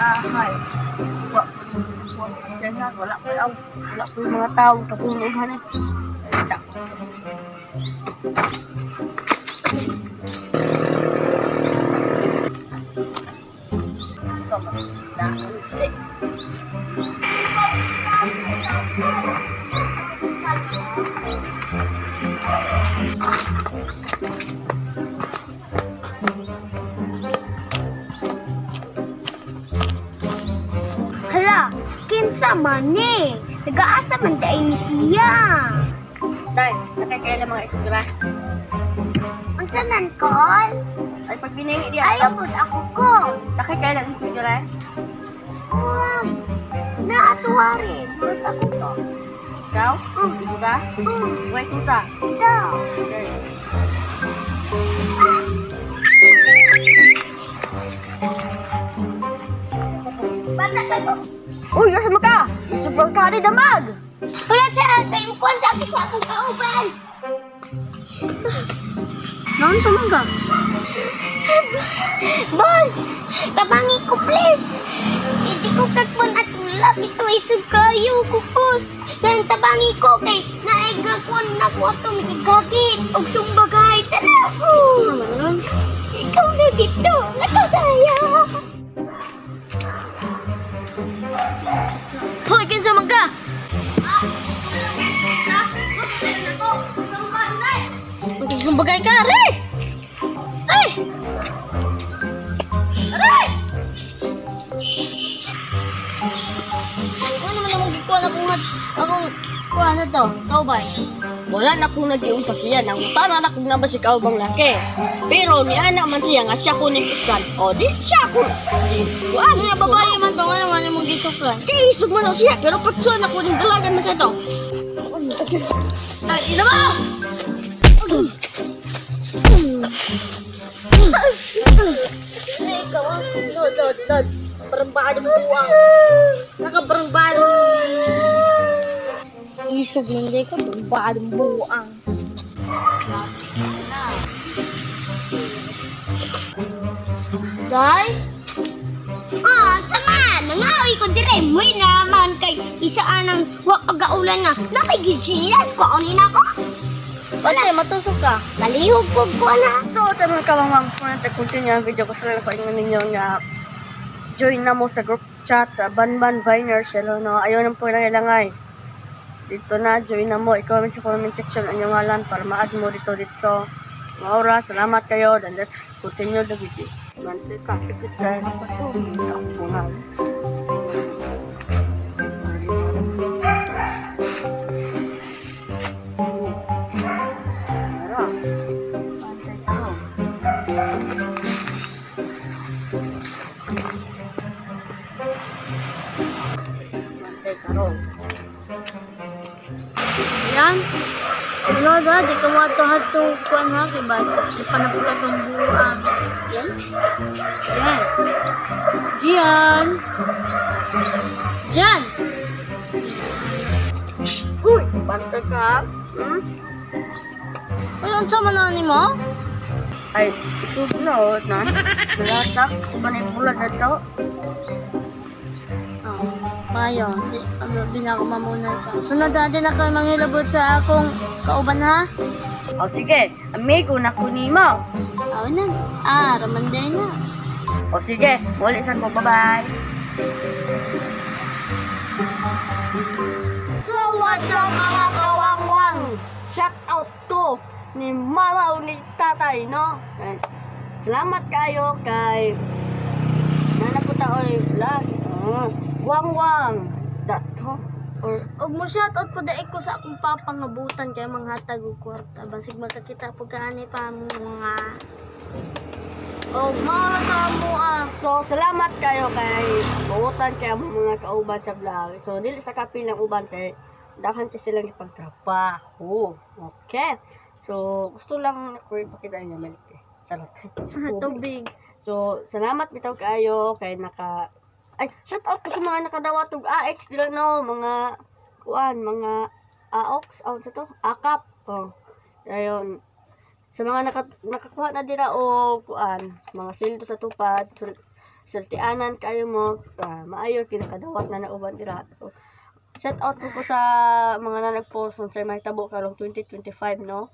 Hay. Wala po yung mga tao kapuluhan eh. So, na-usik. Hala, kinsa man eh. Nag-aasa man dahil ni siya. Day, nakakailan mga isugura. Unsa nan kol? Ay, pag binahingi diya, Ayaw po ako ko. nakakailan isugura. Naatuwarin. Ba't ako to? Ikaw? Gusto ka? Wait, kuta. Daw. Okay. Bata ka to. Uy, asa mo ka? Isugura ka rin damag. Wala siya. Kaya mo kwan sa akong kauban. Noon sa mga? Boss, tabangi ko please. Hindi ko kakpan at ulap. Ito isog kayo ko, boss. Yan tabangi ko kay naigakon na ko ito. Misigagit. Og sumbagay. Tara ko. Ano? Ikaw na dito. Nakadaya. Hoy, kinsa man ka? Sumbagay ka, re! Ay! Aray! Ano naman namang gikuha na akong kuha na to? Ikaw ba? Wala na kong nag-iunsa siya. Nangutana na kung naman si kaubang laki. Pero ni ana man siya nga siya ko nag-iskan. O di siya ko. Ano Mga babae man to. Ano man namang gisuklan? Kaya isog man daw siya. Pero patsuan ako ng dalagan man siya to. Ay, ina mo! Ay, ikaw ang dod. Parang baka ng buwang. Nakaparang baka isog ng di ko. Baka ng buwang. Day? Sama! Nangawi ko dire. Muy naman kay isa anang wag-agaulan na. Nakigisilas ko. Aunin ako. Wala, matusok ka. Kalihog ko na. So, tama ka mga kung nag-continue ang video ko sa ko ingon ninyo nga join na mo sa group chat sa Banban Viners. Hello, no? Ayaw nang po nangilangay. Dito na, join na mo. I-comment sa comment section ang inyong ngalan para ma-add mo dito. So, mga oras, salamat kayo. Then let's continue the video. Mantil ka, sikit ka. Bungal. Yan. Sunod ha, di ka wato-hato kuan ha, kay basa. Di pa napula itong buwang. Yan. Yan. Diyan. Diyan. Uy! Banta ka. Uy, unsa man na ni mo? Ay, isog na o. Nalatak. Kumanay pula na to. Mayo, di na ako mamunay ka. Sunod natin na kayo manghilabot sa akong kauban ha? O sige, amigo na kunimo. Aw na. Ramanday na. O sige, muli sa ko. Bye-bye. So what's up mga kawangwang? Shout out to ni mama o ni tatay, no? Salamat kayo kay nanapunta o vlog. Wangwang. Dato. Or mo shoutout po daig ko sa akong papangabutan kay manghatag og kwarta. Basig makakita po kaani pa mga ka mo So, salamat kayo kay buutan kay ang mga kauban sa vlog. So, dili sa kapil ng uban kay dakan kasi silang ipagtrabaho. Okay. So, gusto lang ko ipakita niyo milk eh. Charot. tubig. So, salamat bitaw kayo kay ay, shout out ko sa mga nakadawatog AX dila no, mga mga AOX, sa to, AKAP. Ayun. Sa mga nakakuha na dila o mga sildo sa tupad. So, sultianan kayo mo, maayo kinakadawat na nauban dira. So shout out ko sa mga na nag-post sa mahitabo karong 2025, no?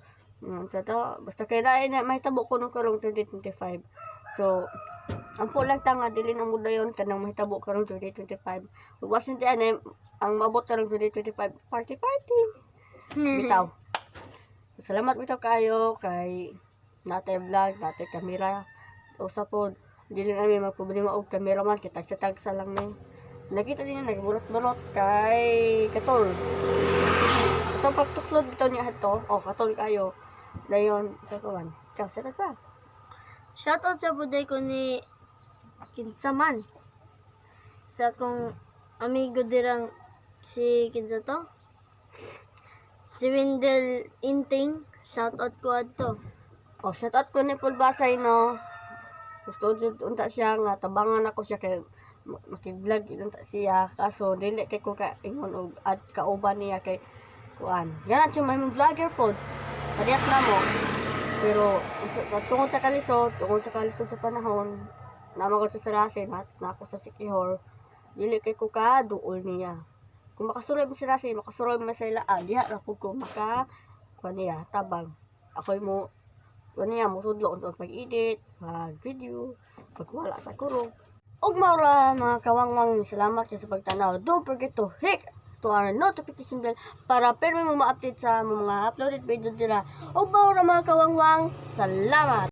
Sa to, basta kay na mahitabo ko nung karong 2025. So, ang lang tanga dili na mo dayon kanang mahitabo karong 2025. Ug wasin ti anay ang mabot karong 2025, party. Bitaw. Salamat bitaw kayo kay natay vlog, natay kamera. Usa pod dili na mi magproblema og cameraman kay tagsa lang ni. Nakita din nagbulot-bulot kay Katol. Itong pagtuklod dito niya hato. Katol kayo. Dayon, sa kawan. Sa pa. Shoutout sa buday ko ni Kinsaman. Sa kong amigo dirang si Kinsa to? Si Wendell Inting. Shoutout ko adto. Shoutout ko ni Pulbasay, no. Gusto jud unta siya nga tabangan ako siya kay makig-vlog unta siya kaso dili kay ko ka ingon og at kauban niya kay kuan. Yan siya may vlogger pod. Parehas na mo. Pero tungod sa kalisod sa panahon, namagod sa Sarasin at nako sa Sikihor, dili kay ko ka duol niya. Kung makasuroy mo si Rasin, makasuroy mo sa ila, diha ra pud ko maka kuan niya tabang. Ako'y mo kuan niya mo sudlo untong pag-edit, mag-video, pagwala sa kurog. Ug maura mga kawangwang, salamat kayo sa pagtanaw. Don't forget to hit to our notification bell para pero mo ma-update sa mga uploaded video dira. Ug maura mga kawangwang, salamat.